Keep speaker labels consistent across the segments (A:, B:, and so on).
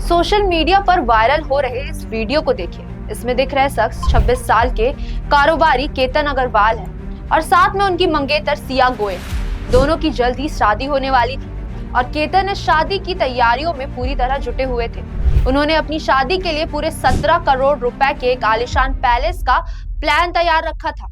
A: Social media पर viral हो रहे इस वीडियो को देखिए। इसमें दिख रहे शख्स 26 साल के कारोबारी केतन अग्रवाल है और साथ में उनकी मंगेतर सिया गोयल। दोनों की जल्द ही शादी होने वाली थी और केतन इस शादी की तैयारियों में पूरी तरह जुटे हुए थे। उन्होंने अपनी शादी के लिए पूरे 17 करोड़ रुपए के एक आलीशान पैलेस का प्लान तैयार रखा था,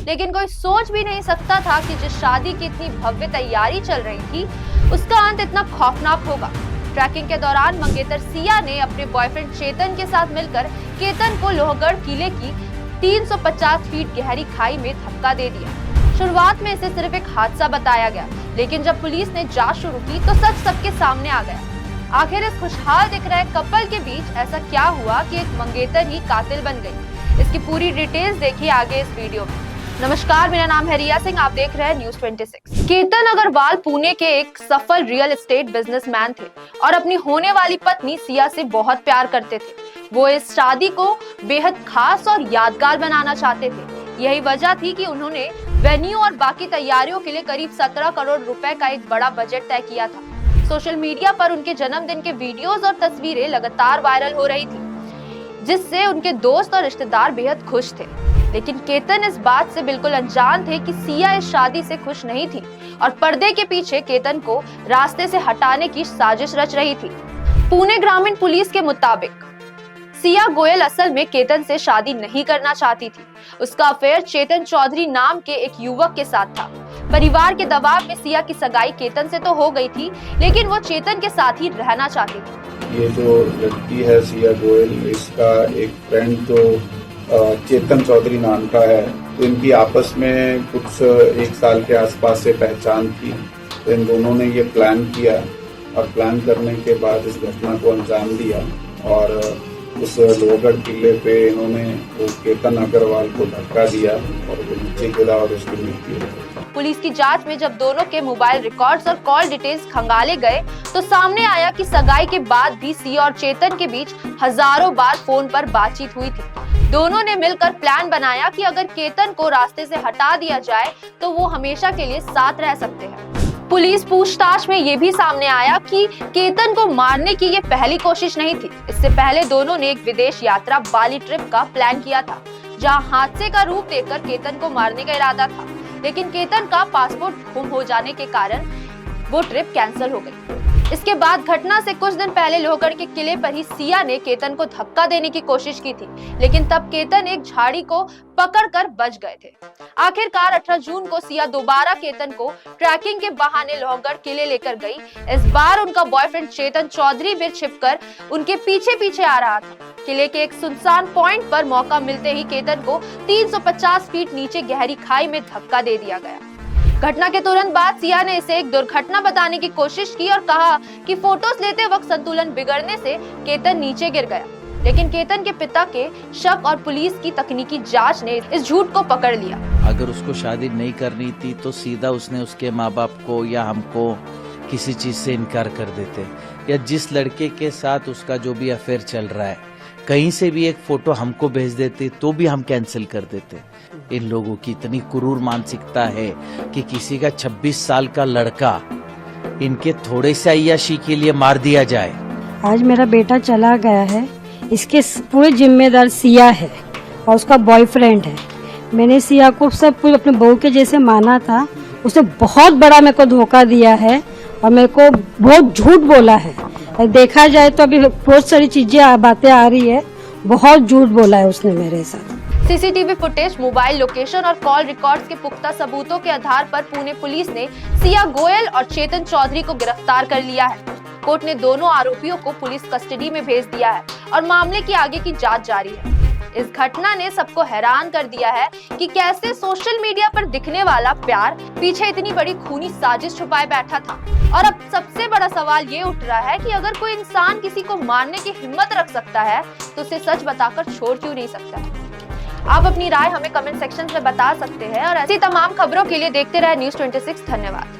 A: लेकिन कोई सोच भी नहीं सकता था कि जिस शादी की इतनी भव्य तैयारी चल रही थी उसका अंत इतना खौफनाक होगा। ट्रैकिंग के दौरान मंगेतर सिया ने अपने बॉयफ्रेंड चेतन के साथ मिलकर केतन को लोहगढ़ किले की 350 फीट गहरी खाई में धक्का दे दिया। शुरुआत में इसे सिर्फ एक हादसा बताया गया, लेकिन जब पुलिस ने जांच शुरू की तो सच सबके सामने आ गया। आखिर इस खुशहाल दिख रहे कपल के बीच ऐसा क्या हुआ कि एक मंगेतर ही कातिल बन गई? इसकी पूरी डिटेल्स देखिए आगे इस वीडियो में। नमस्कार, मेरा नाम है रिया सिंह, आप देख रहे हैं न्यूज़ 26। केतन अग्रवाल पुणे के एक सफल रियल एस्टेट बिजनेसमैन थे और अपनी होने वाली पत्नी सिया से बहुत प्यार करते थे। वो इस शादी को बेहद खास और यादगार बनाना चाहते थे। यही वजह थी कि उन्होंने वेन्यू और बाकी तैयारियों के लिए करीब 17 करोड़ रुपए का एक बड़ा बजट तय किया था। सोशल मीडिया पर उनके जन्मदिन के वीडियोस और तस्वीरें लगातार वायरल हो रही थी, जिससे उनके दोस्त और रिश्तेदार बेहद खुश थे। लेकिन केतन इस बात से बिल्कुल अनजान थे कि सिया इस शादी से खुश नहीं थी और पर्दे के पीछे केतन को रास्ते से हटाने की साजिश रच रही थी। पुणे ग्रामीण पुलिस के मुताबिक सिया गोयल असल में केतन से शादी नहीं करना चाहती थी। उसका अफेयर चेतन चौधरी नाम के एक युवक के साथ था। परिवार के दबाव में सिया की सगाई केतन से तो हो गई थी, लेकिन वो चेतन के साथ ही रहना चाहती थी।
B: ये जो लड़की है सिया गोयल, इसका एक फ्रेंड जो चेतन चौधरी नाम का है, तो इनकी आपस में कुछ 1 साल के आसपास से पहचान थी। तो इन दोनों ने ये प्लान किया और प्लान करने के बाद इस घटना को अंजाम दिया और उस लोहगढ़ किले पे इन्होंने वो केतन अग्रवाल को धक्का दिया और वो नीचे गिरा और उसकी मृत्यु हो गई।
A: पुलिस की जांच में जब दोनों के मोबाइल रिकॉर्ड्स और कॉल डिटेल्स खंगाले गए तो सामने आया कि सगाई के बाद भी सिया और चेतन के बीच हजारों बार फोन पर बातचीत हुई थी। दोनों ने मिलकर प्लान बनाया कि अगर केतन को रास्ते से हटा दिया जाए तो वो हमेशा के लिए साथ रह सकते हैं। पुलिस पूछताछ में ये भी सामने आया कि केतन को मारने की ये पहली कोशिश नहीं थी। इससे पहले दोनों ने एक विदेश यात्रा बाली ट्रिप का प्लान किया था, जहां हादसे का रूप देकर केतन को मारने का इरादा था, लेकिन केतन का पासपोर्ट गुम हो जाने के कारण वो ट्रिप कैंसिल हो गई। इसके बाद घटना से कुछ दिन पहले लोहगढ़ के किले पर ही सिया ने केतन को धक्का देने की कोशिश की थी, लेकिन तब केतन एक झाड़ी को पकड़कर बच गए थे। आखिरकार 18 जून को सिया दोबारा केतन को ट्रैकिंग के बहाने लोहगढ़ किले लेकर गई। इस बार उनका बॉयफ्रेंड चेतन चौधरी भी छिपकर उनके पीछे पीछे आ रहा था। किले के एक सुनसान पॉइंट पर मौका मिलते ही केतन को 350 फीट नीचे गहरी खाई में धक्का दे दिया गया। घटना के तुरंत बाद सिया ने इसे एक दुर्घटना बताने की कोशिश की और कहा कि फोटोज लेते वक्त संतुलन बिगड़ने से केतन नीचे गिर गया, लेकिन केतन के पिता के शक और पुलिस की तकनीकी जांच ने इस झूठ को पकड़ लिया।
C: अगर उसको शादी नहीं करनी थी तो सीधा उसने उसके माँ बाप को या हमको किसी चीज से इनकार कर देते, या जिस लड़के के साथ उसका जो भी अफेयर चल रहा है कहीं से भी एक फोटो हमको भेज देते तो भी हम कैंसिल कर देते। इन लोगों की इतनी क्रूर मानसिकता है कि किसी का 26 साल का लड़का इनके थोड़े से अय्याशी के लिए मार दिया जाए।
D: आज मेरा बेटा चला गया है, इसके पूरे जिम्मेदार सिया है और उसका बॉयफ्रेंड है। मैंने सिया को सब कुछ अपने बहू के जैसे माना था, उसने बहुत बड़ा मेरे को धोखा दिया है और मेरे को बहुत झूठ बोला है। देखा जाए तो अभी बहुत सारी चीजें बातें आ रही है, बहुत झूठ बोला है उसने मेरे साथ।
A: सीसीटीवी फुटेज, मोबाइल लोकेशन और कॉल रिकॉर्ड्स के पुख्ता सबूतों के आधार पर पुणे पुलिस ने सिया गोयल और चेतन चौधरी को गिरफ्तार कर लिया है। कोर्ट ने दोनों आरोपियों को पुलिस कस्टडी में भेज दिया है और मामले की आगे की जांच जारी है। इस घटना ने सबको हैरान कर दिया है कि कैसे सोशल मीडिया पर दिखने वाला प्यार पीछे इतनी बड़ी खूनी साजिश छुपाए बैठा था। और अब सबसे बड़ा सवाल ये उठ रहा है कि अगर कोई इंसान किसी को मारने की हिम्मत रख सकता है तो उसे सच बताकर छोड़ क्यों नहीं सकता है? आप अपनी राय हमें कमेंट सेक्शन में बता सकते हैं और ऐसी तमाम खबरों के लिए देखते रहे न्यूज़ 26। धन्यवाद।